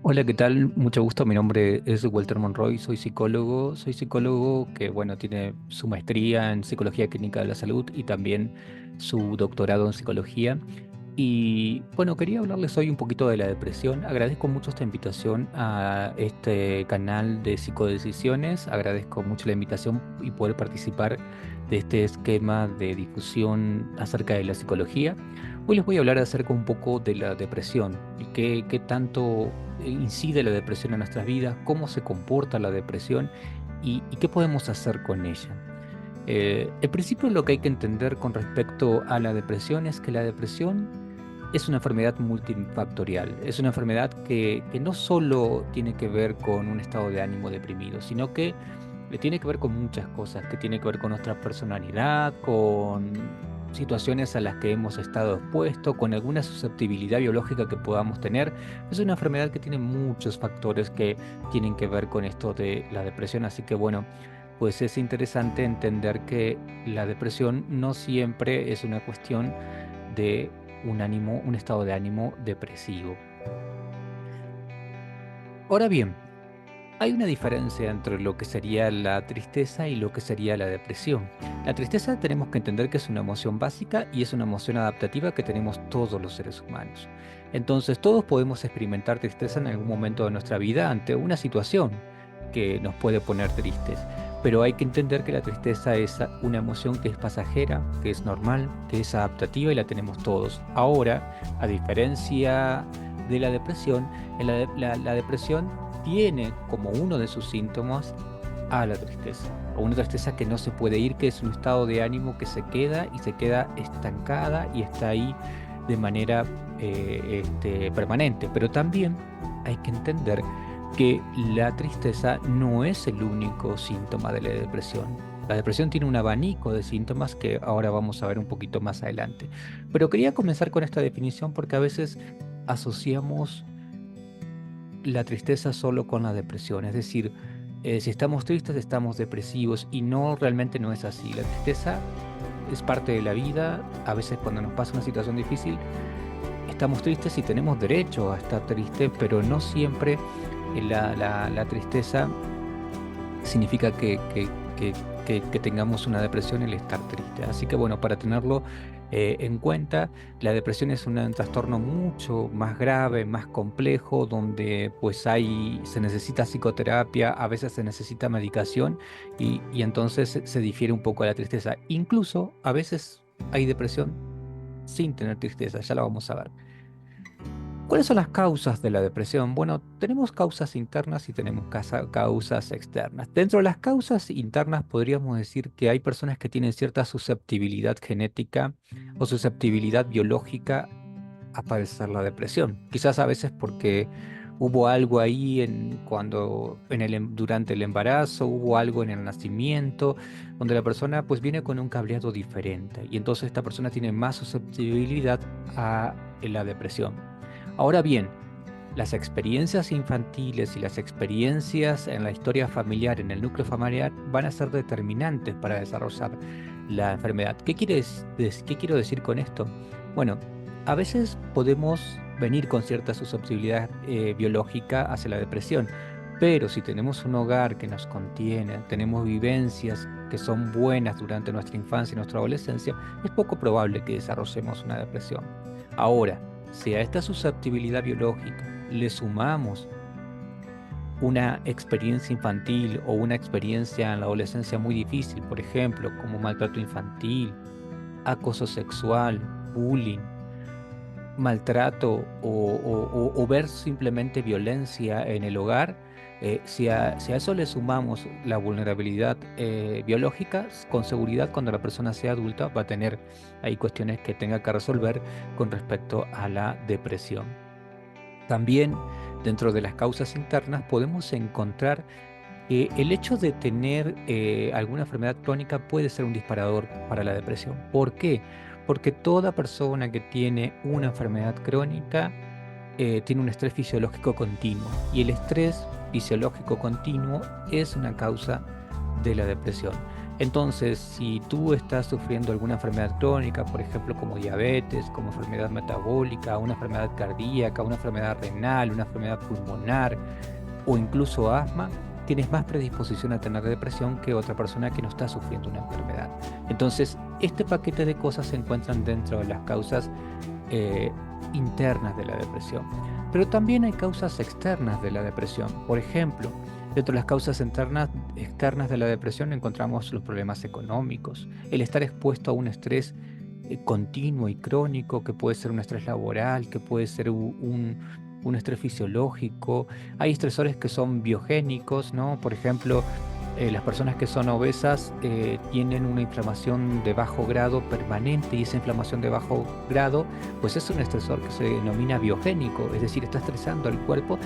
Hola, ¿qué tal? Mucho gusto. Mi nombre es Walter Monroy, soy psicólogo. Soy psicólogo que, bueno, tiene su maestría en psicología clínica de la salud y también su doctorado en psicología. Y bueno, quería hablarles hoy un poquito de la depresión. Agradezco mucho esta invitación a este canal de psicodecisiones. Agradezco mucho la invitación y poder participar de este esquema de difusión acerca de la psicología. Hoy les voy a hablar acerca un poco de la depresión y qué tanto incide la depresión en nuestras vidas, cómo se comporta la depresión y qué podemos hacer con ella. En principio, lo que hay que entender con respecto a la depresión es que la depresión es una enfermedad multifactorial. Es una enfermedad que no solo tiene que ver con un estado de ánimo deprimido, sino que tiene que ver con muchas cosas, que tiene que ver con nuestra personalidad, con situaciones a las que hemos estado expuestos, con alguna susceptibilidad biológica que podamos tener. Es una enfermedad que tiene muchos factores que tienen que ver con esto de la depresión, así que bueno, pues es interesante entender que la depresión no siempre es una cuestión de un estado de ánimo depresivo. Ahora bien, hay una diferencia entre lo que sería la tristeza y lo que sería la depresión. La tristeza tenemos que entender que es una emoción básica y es una emoción adaptativa que tenemos todos los seres humanos. Entonces, todos podemos experimentar tristeza en algún momento de nuestra vida ante una situación que nos puede poner tristes. Pero hay que entender que la tristeza es una emoción que es pasajera, que es normal, que es adaptativa y la tenemos todos. Ahora, a diferencia de la depresión, la depresión tiene como uno de sus síntomas a la tristeza, a una tristeza que no se puede ir, que es un estado de ánimo que se queda y se queda estancada y está ahí de manera permanente. Pero también hay que entender que la tristeza no es el único síntoma de la depresión. La depresión tiene un abanico de síntomas que ahora vamos a ver un poquito más adelante. Pero quería comenzar con esta definición porque a veces asociamos la tristeza solo con la depresión, es decir, si estamos tristes estamos depresivos y no, realmente no es así. La tristeza es parte de la vida, a veces cuando nos pasa una situación difícil estamos tristes y tenemos derecho a estar tristes, pero no siempre la tristeza significa que tengamos una depresión el estar triste. Así que bueno, para tenerlo en cuenta, la depresión es un trastorno mucho más grave, más complejo, donde pues se necesita psicoterapia, a veces se necesita medicación y entonces se difiere un poco a la tristeza. Incluso a veces hay depresión sin tener tristeza, ya la vamos a ver. ¿Cuáles son las causas de la depresión? Bueno, tenemos causas internas y tenemos causas externas. Dentro de las causas internas podríamos decir que hay personas que tienen cierta susceptibilidad genética o susceptibilidad biológica a padecer la depresión. Quizás a veces porque hubo algo ahí durante el embarazo, hubo algo en el nacimiento, donde la persona pues viene con un cableado diferente y entonces esta persona tiene más susceptibilidad a la depresión. Ahora bien, las experiencias infantiles y las experiencias en la historia familiar, en el núcleo familiar, van a ser determinantes para desarrollar la enfermedad. ¿Qué quiero decir con esto? Bueno, a veces podemos venir con cierta susceptibilidad biológica hacia la depresión, pero si tenemos un hogar que nos contiene, tenemos vivencias que son buenas durante nuestra infancia y nuestra adolescencia, es poco probable que desarrollemos una depresión. Ahora, si a esta susceptibilidad biológica le sumamos una experiencia infantil o una experiencia en la adolescencia muy difícil, por ejemplo, como maltrato infantil, acoso sexual, bullying, maltrato o ver simplemente violencia en el hogar, si a eso le sumamos la vulnerabilidad biológica, con seguridad cuando la persona sea adulta va a tener ahí cuestiones que tenga que resolver con respecto a la depresión. También dentro de las causas internas podemos encontrar que el hecho de tener alguna enfermedad crónica puede ser un disparador para la depresión. ¿Por qué? Porque toda persona que tiene una enfermedad crónica tiene un estrés fisiológico continuo y el estrés fisiológico continuo es una causa de la depresión. Entonces, si tú estás sufriendo alguna enfermedad crónica, por ejemplo, como diabetes, como enfermedad metabólica, una enfermedad cardíaca, una enfermedad renal, una enfermedad pulmonar o incluso asma, tienes más predisposición a tener depresión que otra persona que no está sufriendo una enfermedad. Entonces, este paquete de cosas se encuentran dentro de las causas eh, internas de la depresión. Pero también hay causas externas de la depresión. Por ejemplo, dentro de las causas externas de la depresión encontramos los problemas económicos, el estar expuesto a un estrés continuo y crónico, que puede ser un estrés laboral, que puede ser un estrés fisiológico. Hay estresores que son biogénicos, ¿no? Por ejemplo, las personas que son obesas tienen una inflamación de bajo grado permanente y esa inflamación de bajo grado, pues es un estresor que se denomina biogénico, es decir, está estresando al cuerpo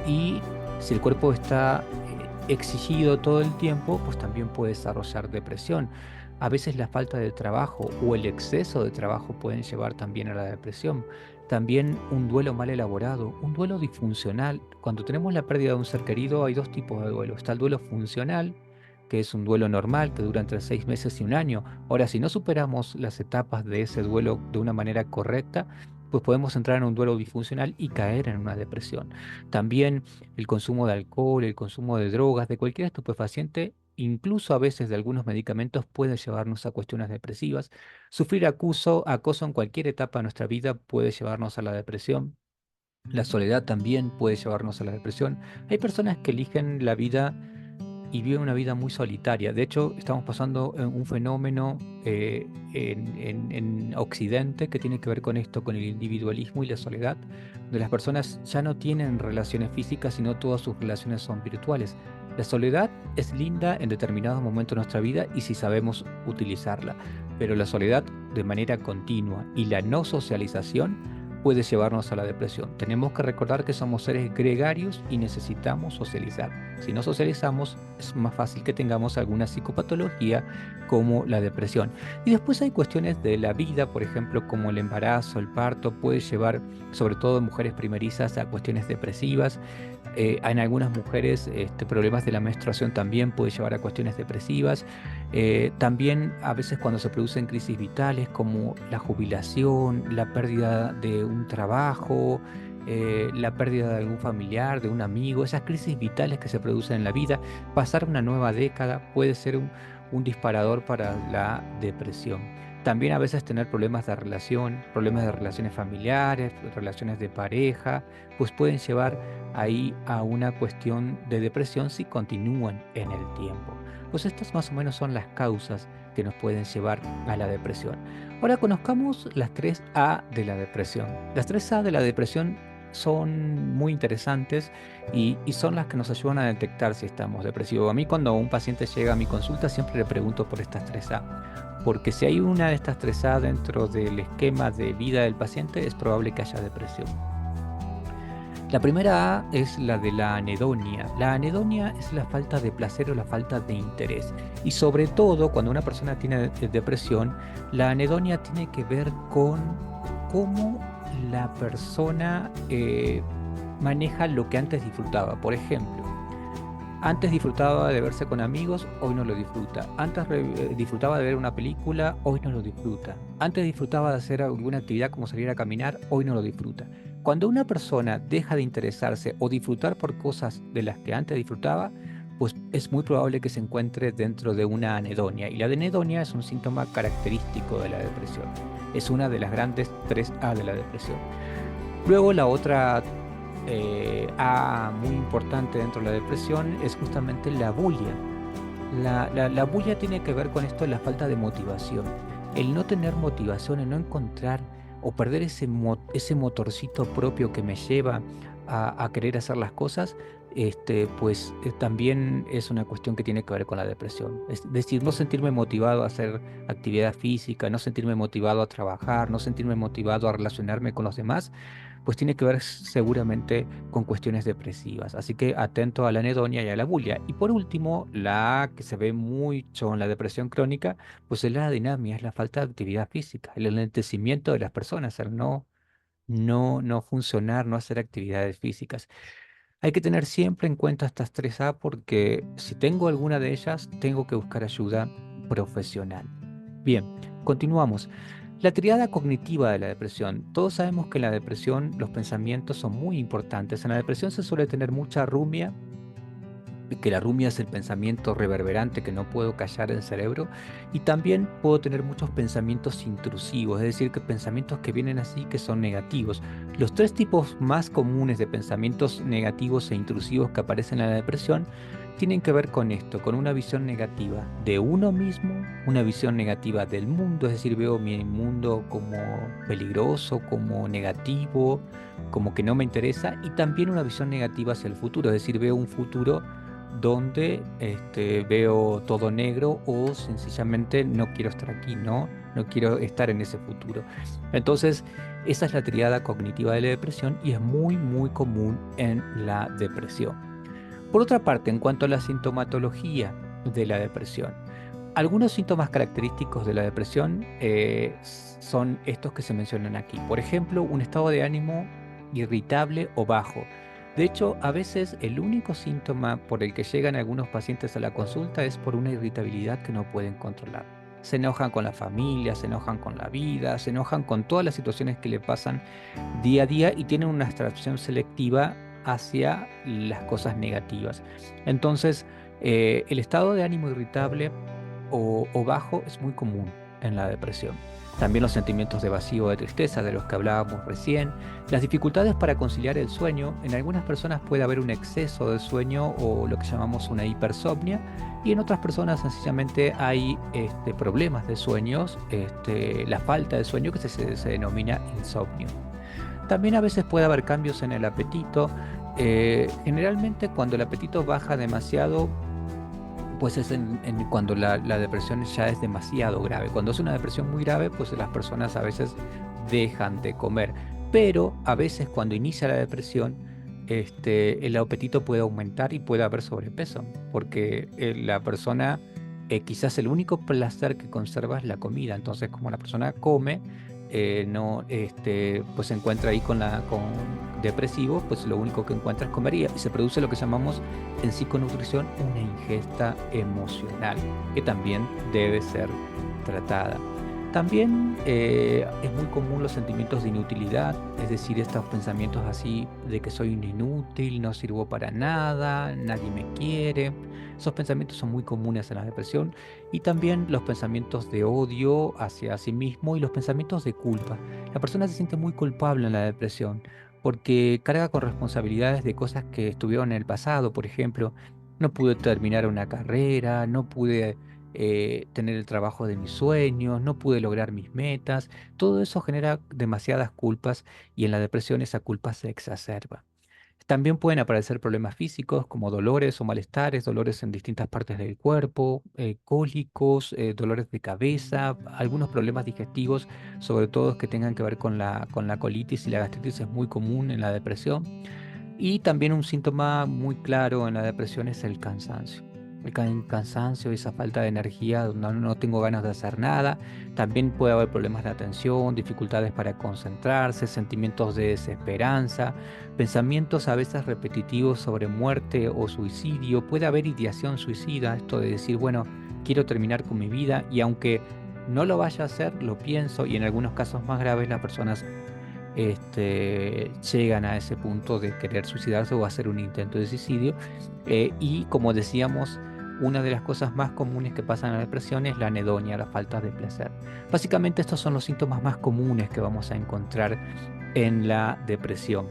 y si el cuerpo está exigido todo el tiempo, pues también puede desarrollar depresión. A veces la falta de trabajo o el exceso de trabajo pueden llevar también a la depresión. También un duelo mal elaborado, un duelo disfuncional. Cuando tenemos la pérdida de un ser querido, hay dos tipos de duelo. Está el duelo funcional, que es un duelo normal, que dura entre 6 meses y un año. Ahora, si no superamos las etapas de ese duelo de una manera correcta, pues podemos entrar en un duelo disfuncional y caer en una depresión. También el consumo de alcohol, el consumo de drogas, de cualquier estupefaciente, incluso a veces de algunos medicamentos, puede llevarnos a cuestiones depresivas. Sufrir acoso en cualquier etapa de nuestra vida puede llevarnos a la depresión. La soledad también puede llevarnos a la depresión. Hay personas que eligen la vida y vive una vida muy solitaria. De hecho, estamos pasando un fenómeno en Occidente que tiene que ver con esto, con el individualismo y la soledad, donde las personas ya no tienen relaciones físicas, sino todas sus relaciones son virtuales. La soledad es linda en determinados momentos de nuestra vida y si sabemos utilizarla, pero la soledad de manera continua y la no socialización puede llevarnos a la depresión. Tenemos que recordar que somos seres gregarios y necesitamos socializar. Si no socializamos, es más fácil que tengamos alguna psicopatología como la depresión. Y después hay cuestiones de la vida, por ejemplo, como el embarazo, el parto, puede llevar, sobre todo en mujeres primerizas, a cuestiones depresivas. En algunas mujeres, problemas de la menstruación también puede llevar a cuestiones depresivas. También a veces cuando se producen crisis vitales como la jubilación, la pérdida de un trabajo, la pérdida de algún familiar, de un amigo, esas crisis vitales que se producen en la vida, pasar una nueva década puede ser un disparador para la depresión. También a veces tener problemas de relación, problemas de relaciones familiares, relaciones de pareja, pues pueden llevar ahí a una cuestión de depresión si continúan en el tiempo. Pues estas más o menos son las causas que nos pueden llevar a la depresión. Ahora conozcamos las 3A de la depresión. Las 3A de la depresión son muy interesantes y son las que nos ayudan a detectar si estamos depresivos. A mí cuando un paciente llega a mi consulta siempre le pregunto por estas 3A, porque si hay una de estas 3A dentro del esquema de vida del paciente es probable que haya depresión. La primera A es la de la anedonia. La anedonia es la falta de placer o la falta de interés. Y sobre todo, cuando una persona tiene depresión, la anedonia tiene que ver con cómo la persona maneja lo que antes disfrutaba. Por ejemplo, antes disfrutaba de verse con amigos, hoy no lo disfruta. Antes disfrutaba de ver una película, hoy no lo disfruta. Antes disfrutaba de hacer alguna actividad como salir a caminar, hoy no lo disfruta. Cuando una persona deja de interesarse o disfrutar por cosas de las que antes disfrutaba, pues es muy probable que se encuentre dentro de una anedonia. Y la anedonia es un síntoma característico de la depresión. Es una de las grandes 3A de la depresión. Luego la otra A muy importante dentro de la depresión es justamente la bulia. La bulia tiene que ver con esto, la falta de motivación. El no tener motivación, el no encontrar o perder ese motorcito propio que me lleva a querer hacer las cosas, pues también es una cuestión que tiene que ver con la depresión. Es decir, no sentirme motivado a hacer actividad física, no sentirme motivado a trabajar, no sentirme motivado a relacionarme con los demás, pues tiene que ver seguramente con cuestiones depresivas. Así que atento a la anedonia y a la bulia. Y por último, la que se ve mucho en la depresión crónica, pues es la dinamia, es la falta de actividad física, el enlentecimiento de las personas, el no funcionar, no hacer actividades físicas. Hay que tener siempre en cuenta estas 3A porque si tengo alguna de ellas, tengo que buscar ayuda profesional. Bien, continuamos. La triada cognitiva de la depresión. Todos sabemos que en la depresión los pensamientos son muy importantes. En la depresión se suele tener mucha rumia, que la rumia es el pensamiento reverberante que no puedo callar en el cerebro, y también puedo tener muchos pensamientos intrusivos, es decir, que pensamientos que vienen así que son negativos. Los tres tipos más comunes de pensamientos negativos e intrusivos que aparecen en la depresión tienen que ver con esto, con una visión negativa de uno mismo, una visión negativa del mundo, es decir, veo mi mundo como peligroso, como negativo, como que no me interesa, y también una visión negativa hacia el futuro, es decir, veo un futuro donde veo todo negro o sencillamente no quiero estar aquí, no quiero estar en ese futuro. Entonces, esa es la triada cognitiva de la depresión y es muy, muy común en la depresión. Por otra parte, en cuanto a la sintomatología de la depresión, algunos síntomas característicos de la depresión son estos que se mencionan aquí. Por ejemplo, un estado de ánimo irritable o bajo. De hecho, a veces el único síntoma por el que llegan algunos pacientes a la consulta es por una irritabilidad que no pueden controlar. Se enojan con la familia, se enojan con la vida, se enojan con todas las situaciones que le pasan día a día y tienen una abstracción selectiva hacia las cosas negativas. Entonces, el estado de ánimo irritable o bajo es muy común en la depresión. También los sentimientos de vacío o de tristeza de los que hablábamos recién, las dificultades para conciliar el sueño. En algunas personas puede haber un exceso de sueño o lo que llamamos una hipersomnia, y en otras personas sencillamente hay problemas de sueños, la falta de sueño que se denomina insomnio. También a veces puede haber cambios en el apetito. Generalmente cuando el apetito baja demasiado, pues es cuando la depresión ya es demasiado grave. Cuando es una depresión muy grave, pues las personas a veces dejan de comer. Pero a veces cuando inicia la depresión, el apetito puede aumentar y puede haber sobrepeso, porque la persona, quizás el único placer que conserva es la comida. Entonces, como la persona come, no, pues se encuentra ahí con depresivo, pues lo único que encuentra es comer y se produce lo que llamamos en psiconutrición una ingesta emocional, que también debe ser tratada. También es muy común los sentimientos de inutilidad, es decir, estos pensamientos así de que soy un inútil, no sirvo para nada, nadie me quiere. Esos pensamientos son muy comunes en la depresión, y también los pensamientos de odio hacia sí mismo y los pensamientos de culpa. La persona se siente muy culpable en la depresión porque carga con responsabilidades de cosas que estuvieron en el pasado. Por ejemplo, no pude terminar una carrera, no pude tener el trabajo de mis sueños, no pude lograr mis metas. Todo eso genera demasiadas culpas y en la depresión esa culpa se exacerba. También pueden aparecer problemas físicos como dolores o malestares, dolores en distintas partes del cuerpo, cólicos, dolores de cabeza, algunos problemas digestivos, sobre todo que tengan que ver con la colitis y la gastritis es muy común en la depresión. Y también un síntoma muy claro en la depresión es el cansancio. El cansancio, esa falta de energía, no tengo ganas de hacer nada. También puede haber problemas de atención, dificultades para concentrarse, sentimientos de desesperanza, pensamientos a veces repetitivos sobre muerte o suicidio. Puede haber ideación suicida, esto de decir, bueno, quiero terminar con mi vida, y aunque no lo vaya a hacer, lo pienso, y en algunos casos más graves las personas llegan a ese punto de querer suicidarse o hacer un intento de suicidio. Y como decíamos, una de las cosas más comunes que pasan en la depresión es la anedonia, la falta de placer. Básicamente estos son los síntomas más comunes que vamos a encontrar en la depresión.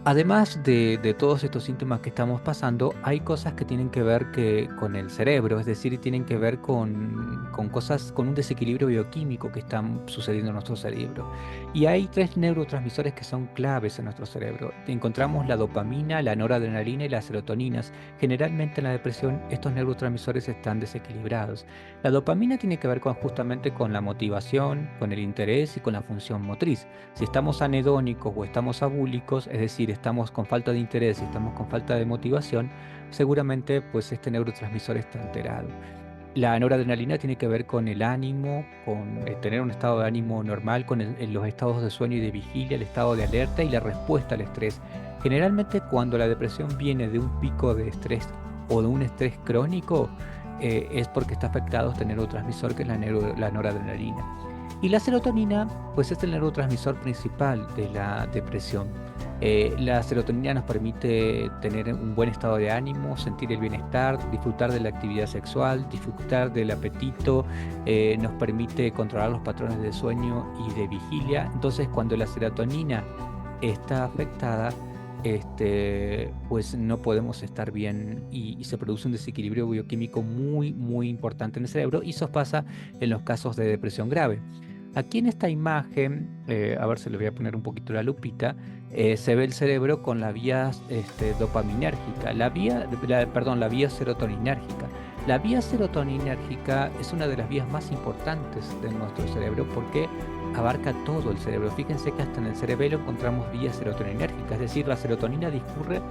Además de todos estos síntomas que estamos pasando, hay cosas que tienen que ver con el cerebro, es decir, tienen que ver con cosas, con un desequilibrio bioquímico que están sucediendo en nuestro cerebro. Y hay tres neurotransmisores que son claves en nuestro cerebro. Encontramos la dopamina, la noradrenalina y las serotoninas. Generalmente en la depresión estos neurotransmisores están desequilibrados. La dopamina tiene que ver justamente con la motivación, con el interés y con la función motriz. Si estamos anedónicos o estamos abúlicos, es decir, estamos con falta de interés y estamos con falta de motivación, seguramente pues este neurotransmisor está alterado. La noradrenalina tiene que ver con el ánimo, con tener un estado de ánimo normal, con los estados de sueño y de vigilia, el estado de alerta y la respuesta al estrés. Generalmente cuando la depresión viene de un pico de estrés o de un estrés crónico, es porque está afectado este neurotransmisor que es la noradrenalina. Y la serotonina, pues es el neurotransmisor principal de la depresión. La serotonina nos permite tener un buen estado de ánimo, sentir el bienestar, disfrutar de la actividad sexual, disfrutar del apetito, nos permite controlar los patrones de sueño y de vigilia. Entonces, cuando la serotonina está afectada, pues no podemos estar bien y se produce un desequilibrio bioquímico muy, muy importante en el cerebro y eso pasa en los casos de depresión grave. Aquí en esta imagen, a ver si le voy a poner un poquito la lupita, se ve el cerebro con la vía dopaminérgica, la vía serotoninérgica. La vía serotoninérgica es una de las vías más importantes de nuestro cerebro porque abarca todo el cerebro. Fíjense que hasta en el cerebelo encontramos vías serotoninérgicas, es decir, la serotonina discurre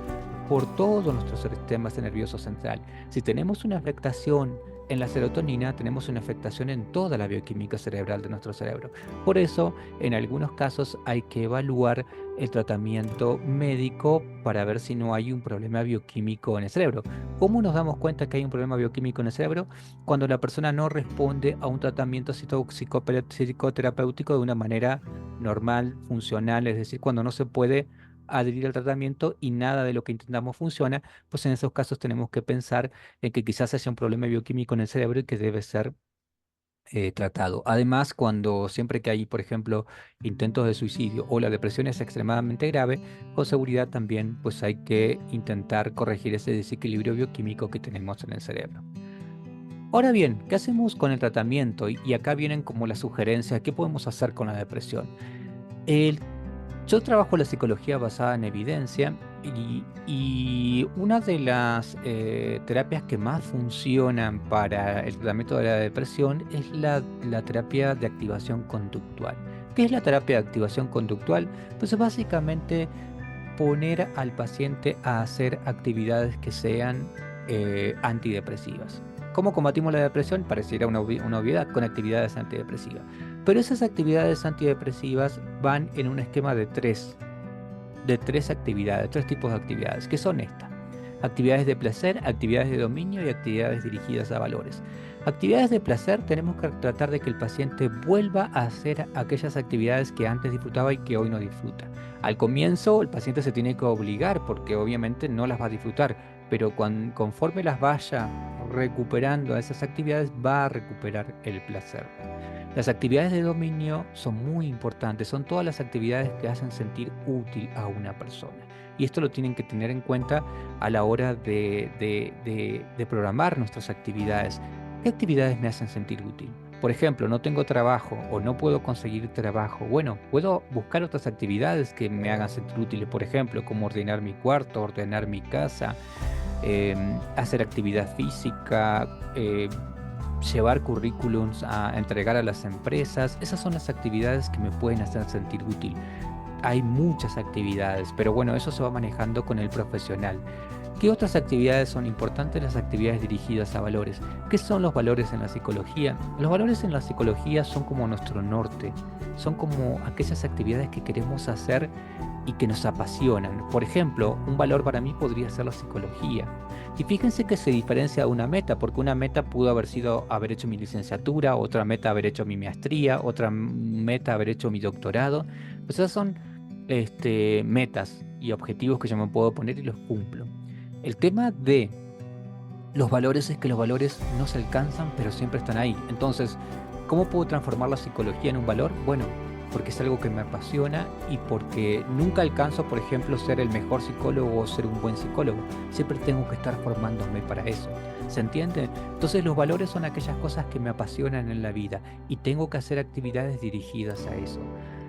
por todo nuestro sistema nervioso central. Si tenemos una afectación en la serotonina, tenemos una afectación en toda la bioquímica cerebral de nuestro cerebro. Por eso, en algunos casos hay que evaluar el tratamiento médico para ver si no hay un problema bioquímico en el cerebro. ¿Cómo nos damos cuenta que hay un problema bioquímico en el cerebro? Cuando la persona no responde a un tratamiento psicoterapéutico de una manera normal, funcional, es decir, cuando no se puede adherir al tratamiento y nada de lo que intentamos funciona, pues en esos casos tenemos que pensar en que quizás haya un problema bioquímico en el cerebro y que debe ser tratado. Además, cuando siempre que hay, por ejemplo, intentos de suicidio o la depresión es extremadamente grave, con seguridad también pues hay que intentar corregir ese desequilibrio bioquímico que tenemos en el cerebro. Ahora bien, ¿qué hacemos con el tratamiento? Y acá vienen como las sugerencias, ¿qué podemos hacer con la depresión? El Yo trabajo la psicología basada en evidencia y una de las terapias que más funcionan para el tratamiento de la depresión es la terapia de activación conductual. ¿Qué es la terapia de activación conductual? Pues es básicamente poner al paciente a hacer actividades que sean antidepresivas. ¿Cómo combatimos la depresión? Pareciera una obviedad, con actividades antidepresivas. Pero esas actividades antidepresivas van en un esquema de tres actividades, tres tipos de actividades, que son estas. Actividades de placer, actividades de dominio y actividades dirigidas a valores. Actividades de placer tenemos que tratar de que el paciente vuelva a hacer aquellas actividades que antes disfrutaba y que hoy no disfruta. Al comienzo el paciente se tiene que obligar porque obviamente no las va a disfrutar, pero conforme las vaya recuperando a esas actividades va a recuperar el placer. Las actividades de dominio son muy importantes, son todas las actividades que hacen sentir útil a una persona. Y esto lo tienen que tener en cuenta a la hora de programar nuestras actividades. ¿Qué actividades me hacen sentir útil? Por ejemplo, no tengo trabajo o no puedo conseguir trabajo. Bueno, puedo buscar otras actividades que me hagan sentir útiles, por ejemplo, como ordenar mi cuarto, ordenar mi casa, hacer actividad física, llevar currículums a entregar a las empresas. Esas son las actividades que me pueden hacer sentir útil. Hay muchas actividades, pero bueno, eso se va manejando con el profesional. ¿Qué otras actividades son importantes? Las actividades dirigidas a valores. ¿Qué son los valores en la psicología? Los valores en la psicología son como nuestro norte, son como aquellas actividades que queremos hacer y que nos apasionan. Por ejemplo, un valor para mí podría ser la psicología. Y fíjense que se diferencia de una meta, porque una meta pudo haber sido haber hecho mi licenciatura, otra meta haber hecho mi maestría, otra meta haber hecho mi doctorado. Pues esas son metas y objetivos que yo me puedo poner y los cumplo. El tema de los valores es que los valores no se alcanzan, pero siempre están ahí. Entonces, ¿cómo puedo transformar la psicología en un valor? Bueno, porque es algo que me apasiona y porque nunca alcanzo, por ejemplo, ser el mejor psicólogo o ser un buen psicólogo. Siempre tengo que estar formándome para eso. ¿Se entiende? Entonces los valores son aquellas cosas que me apasionan en la vida y tengo que hacer actividades dirigidas a eso.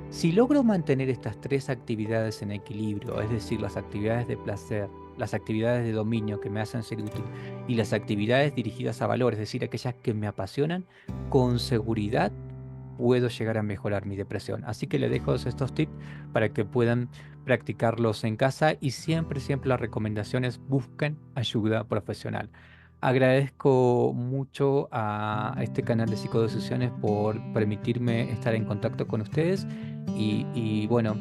Si logro mantener estas tres actividades en equilibrio, es decir, las actividades de placer, las actividades de dominio que me hacen ser útil y las actividades dirigidas a valor, es decir, aquellas que me apasionan, con seguridad puedo llegar a mejorar mi depresión. Así que le dejo estos tips para que puedan practicarlos en casa y siempre, siempre las recomendaciones busquen ayuda profesional. Agradezco mucho a este canal de Psicodecisiones por permitirme estar en contacto con ustedes y bueno,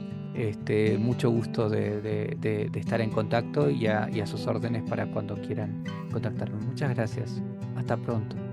mucho gusto de estar en contacto y a sus órdenes para cuando quieran contactarme. Muchas gracias. Hasta pronto.